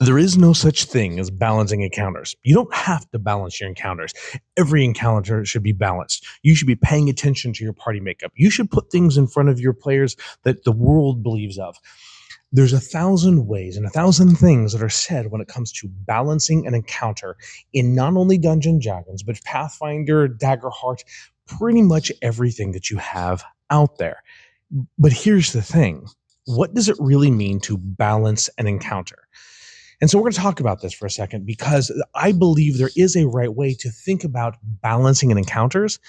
There is no such thing as balancing encounters. You don't have to balance your encounters. Every encounter should be balanced. You should be paying attention to your party makeup. You should put things in front of your players that the world believes of. There's 1,000 ways and 1,000 things that are said when it comes to balancing an encounter in not only Dungeons and Dragons, but Pathfinder, Daggerheart, pretty much everything that you have out there. But here's the thing. What does it really mean to balance an encounter? And so we're going to talk about this for a second because I believe there is a right way to think about balancing an encounters,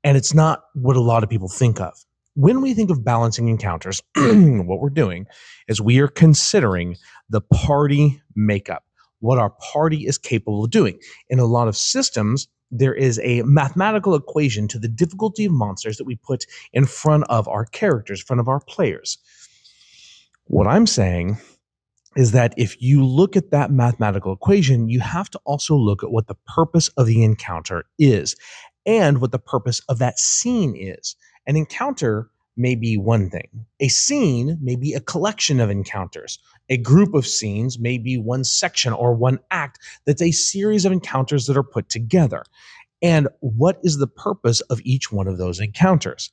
and it's not what a lot of people think of. When we think of balancing encounters, what we're doing is we are considering the party makeup, what our party is capable of doing. In a lot of systems, there is a mathematical equation to the difficulty of monsters that we put in front of our characters, in front of our players. What I'm saying is that if you look at that mathematical equation, you have to also look at what the purpose of the encounter is and what the purpose of that scene is. An encounter may be one thing. A scene may be a collection of encounters. A group of scenes may be one section or one act that's a series of encounters that are put together. And what is the purpose of each one of those encounters?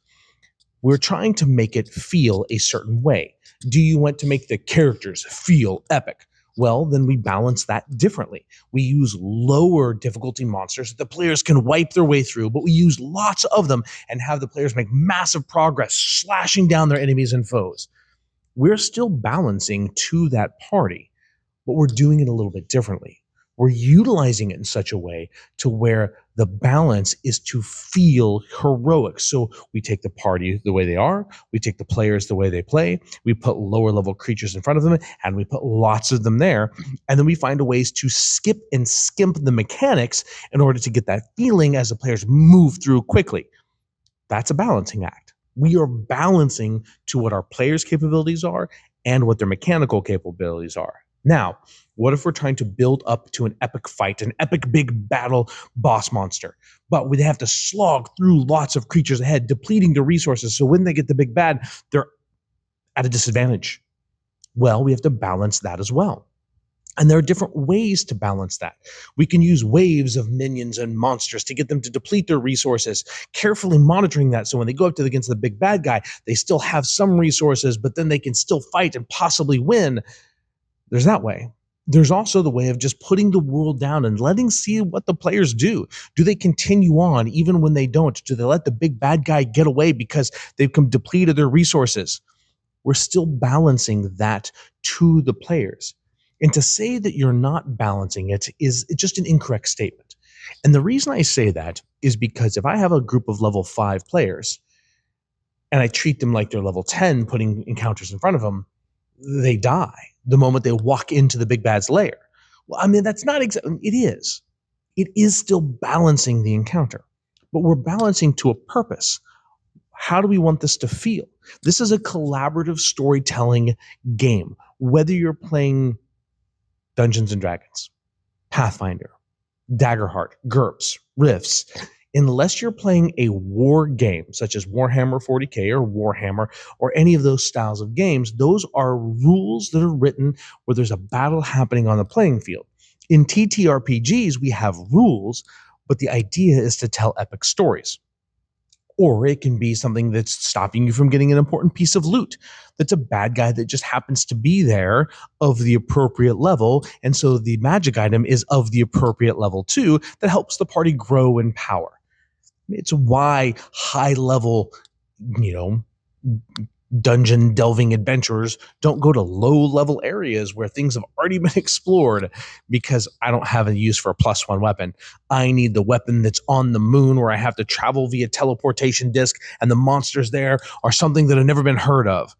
We're trying to make it feel a certain way. Do you want to make the characters feel epic? Well, then we balance that differently. We use lower difficulty monsters that the players can wipe their way through, but we use lots of them and have the players make massive progress, slashing down their enemies and foes. We're still balancing to that party, but we're doing it a little bit differently. We're utilizing it in such a way to where the balance is to feel heroic. So we take the party the way they are, we take the players the way they play, we put lower level creatures in front of them, and we put lots of them there. And then we find ways to skip and skimp the mechanics in order to get that feeling as the players move through quickly. That's a balancing act. We are balancing to what our players' capabilities are and what their mechanical capabilities are. Now, what if we're trying to build up to an epic fight, an epic big battle boss monster, but we have to slog through lots of creatures ahead, depleting the resources, so when they get the big bad, they're at a disadvantage? Well, we have to balance that as well. And there are different ways to balance that. We can use waves of minions and monsters to get them to deplete their resources, carefully monitoring that so when they go up to against the big bad guy, they still have some resources, but then they can still fight and possibly win. There's that way. There's also the way of just putting the world down and letting see what the players do. Do they continue on even when they don't? Do they let the big bad guy get away because they've depleted their resources? We're still balancing that to the players. And to say that you're not balancing it is just an incorrect statement. And the reason I say that is because if I have a group of level 5 players and I treat them like they're level 10, putting encounters in front of them, they die the moment they walk into the big bad's lair. Well, I mean, that's not exactly, it is. It is still balancing the encounter, but we're balancing to a purpose. How do we want this to feel? This is a collaborative storytelling game. Whether you're playing Dungeons and Dragons, Pathfinder, Daggerheart, GURPS, Rifts, unless you're playing a war game such as Warhammer 40K or Warhammer or any of those styles of games, those are rules that are written where there's a battle happening on the playing field. In TTRPGs, we have rules, but the idea is to tell epic stories. Or it can be something that's stopping you from getting an important piece of loot. That's a bad guy that just happens to be there of the appropriate level. And so the magic item is of the appropriate level too, that helps the party grow in power. It's why high level, dungeon delving adventurers don't go to low level areas where things have already been explored, because I don't have a use for a +1 weapon. I need the weapon that's on the moon where I have to travel via teleportation disc and the monsters there are something that have never been heard of.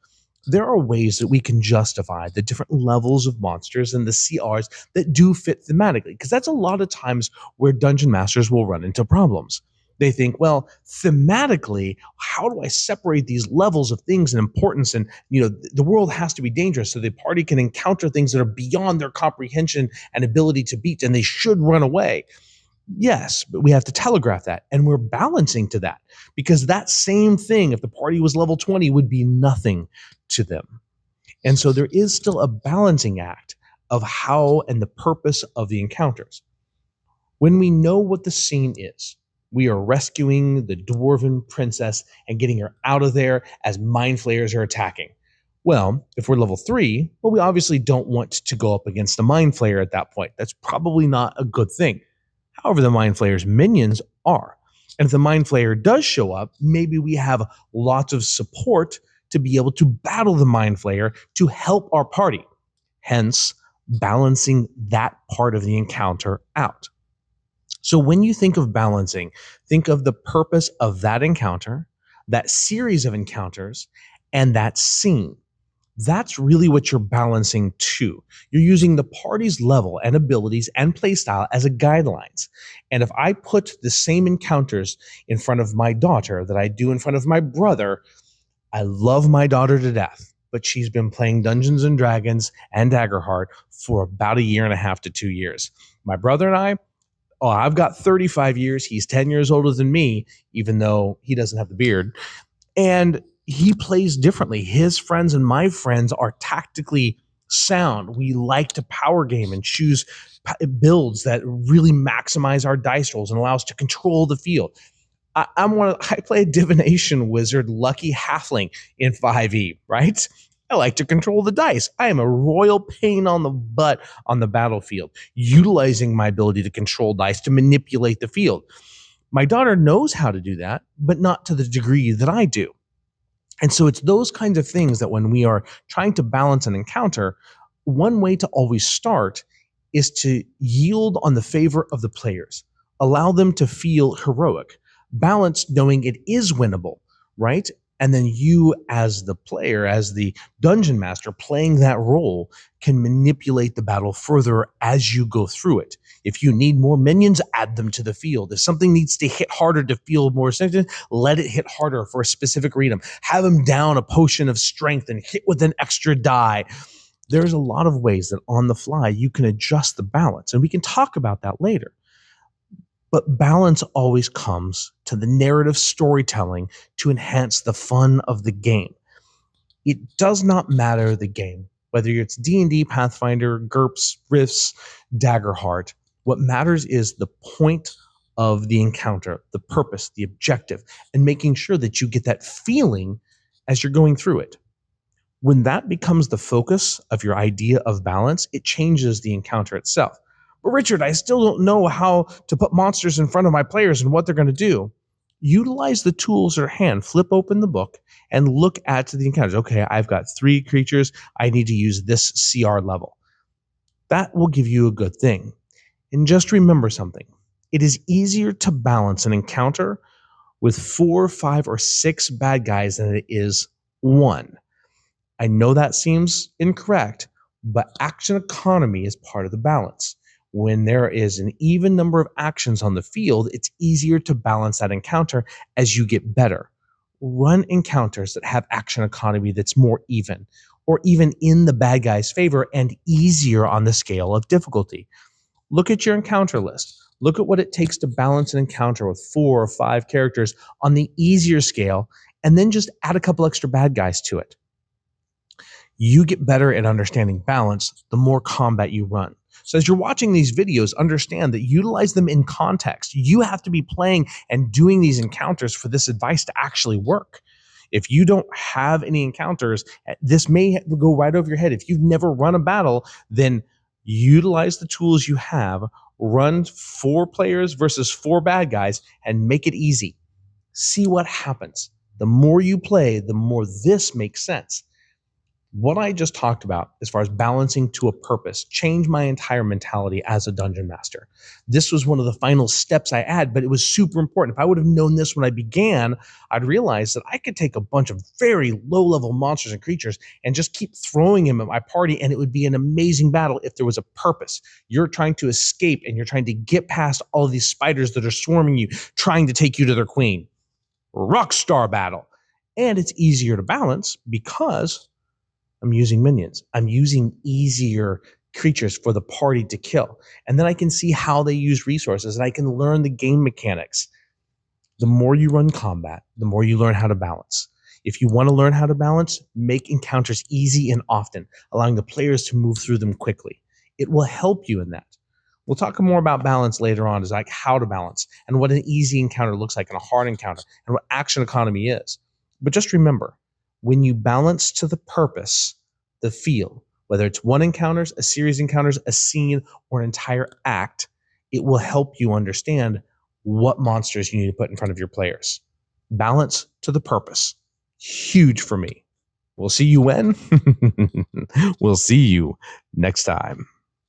There are ways that we can justify the different levels of monsters and the CRs that do fit thematically, because that's a lot of times where dungeon masters will run into problems. They think, well, thematically, how do I separate these levels of things and importance? And, the world has to be dangerous so the party can encounter things that are beyond their comprehension and ability to beat, and they should run away. Yes, but we have to telegraph that, and we're balancing to that, because that same thing, if the party was level 20, would be nothing to them. And so there is still a balancing act of how and the purpose of the encounters. When we know what the scene is, we are rescuing the dwarven princess and getting her out of there as mind flayers are attacking. Well, if we're level 3, well, we obviously don't want to go up against a mind flayer at that point. That's probably not a good thing. However, the mind flayer's minions are. And if the mind flayer does show up, maybe we have lots of support to be able to battle the mind flayer to help our party. Hence, balancing that part of the encounter out. So when you think of balancing, think of the purpose of that encounter, that series of encounters, and that scene. That's really what you're balancing to. You're using the party's level and abilities and playstyle as a guidelines. And if I put the same encounters in front of my daughter that I do in front of my brother, I love my daughter to death, but she's been playing Dungeons and Dragons and Daggerheart for about 1.5 to 2 years. My brother and I, I've got 35 years. He's 10 years older than me, even though he doesn't have the beard. And he plays differently. His friends and my friends are tactically sound. We like to power game and choose builds that really maximize our dice rolls and allow us to control the field. I play a divination wizard, lucky halfling in 5e, right? I like to control the dice. I am a royal pain on the butt on the battlefield, utilizing my ability to control dice to manipulate the field. My daughter knows how to do that, but not to the degree that I do. And so it's those kinds of things that when we are trying to balance an encounter, one way to always start is to yield on the favor of the players. Allow them to feel heroic. Balance knowing it is winnable, right? And then you as the player, as the dungeon master playing that role, can manipulate the battle further as you go through it. If you need more minions, add them to the field. If something needs to hit harder to feel more sensitive, let it hit harder for a specific reading. Have them down a potion of strength and hit with an extra die. There's a lot of ways that on the fly you can adjust the balance, and we can talk about that later. But balance always comes to the narrative storytelling to enhance the fun of the game. It does not matter the game, whether it's D&D, Pathfinder, GURPS, Rifts, Daggerheart. What matters is the point of the encounter, the purpose, the objective, and making sure that you get that feeling as you're going through it. When that becomes the focus of your idea of balance, it changes the encounter itself. But Richard, I still don't know how to put monsters in front of my players and what they're going to do. Utilize the tools at hand. Flip open the book and look at the encounters. Okay, I've got 3 creatures. I need to use this CR level. That will give you a good thing. And just remember something. It is easier to balance an encounter with 4, 5, or 6 bad guys than it is 1. I know that seems incorrect, but action economy is part of the balance. When there is an even number of actions on the field, it's easier to balance that encounter as you get better. Run encounters that have action economy that's more even, or even in the bad guy's favor and easier on the scale of difficulty. Look at your encounter list. Look at what it takes to balance an encounter with 4 or 5 characters on the easier scale, and then just add a couple extra bad guys to it. You get better at understanding balance the more combat you run. So as you're watching these videos, understand that utilize them in context. You have to be playing and doing these encounters for this advice to actually work. If you don't have any encounters, this may go right over your head. If you've never run a battle, then utilize the tools you have, run 4 players versus 4 bad guys, and make it easy. See what happens. The more you play, the more this makes sense. What I just talked about as far as balancing to a purpose changed my entire mentality as a dungeon master. This was one of the final steps I had, but it was super important. If I would have known this when I began, I'd realize that I could take a bunch of very low-level monsters and creatures and just keep throwing them at my party, and it would be an amazing battle if there was a purpose. You're trying to escape, and you're trying to get past all of these spiders that are swarming you, trying to take you to their queen. Rockstar battle. And it's easier to balance because I'm using minions. I'm using easier creatures for the party to kill. And then I can see how they use resources, and I can learn the game mechanics. The more you run combat, the more you learn how to balance. If you want to learn how to balance, make encounters easy and often, allowing the players to move through them quickly. It will help you in that. We'll talk more about balance later on, is like how to balance and what an easy encounter looks like and a hard encounter and what action economy is. But just remember, when you balance to the purpose, the feel, whether it's one encounters, a series of encounters, a scene, or an entire act, it will help you understand what monsters you need to put in front of your players. Balance to the purpose. Huge for me. We'll see you when? We'll see you next time.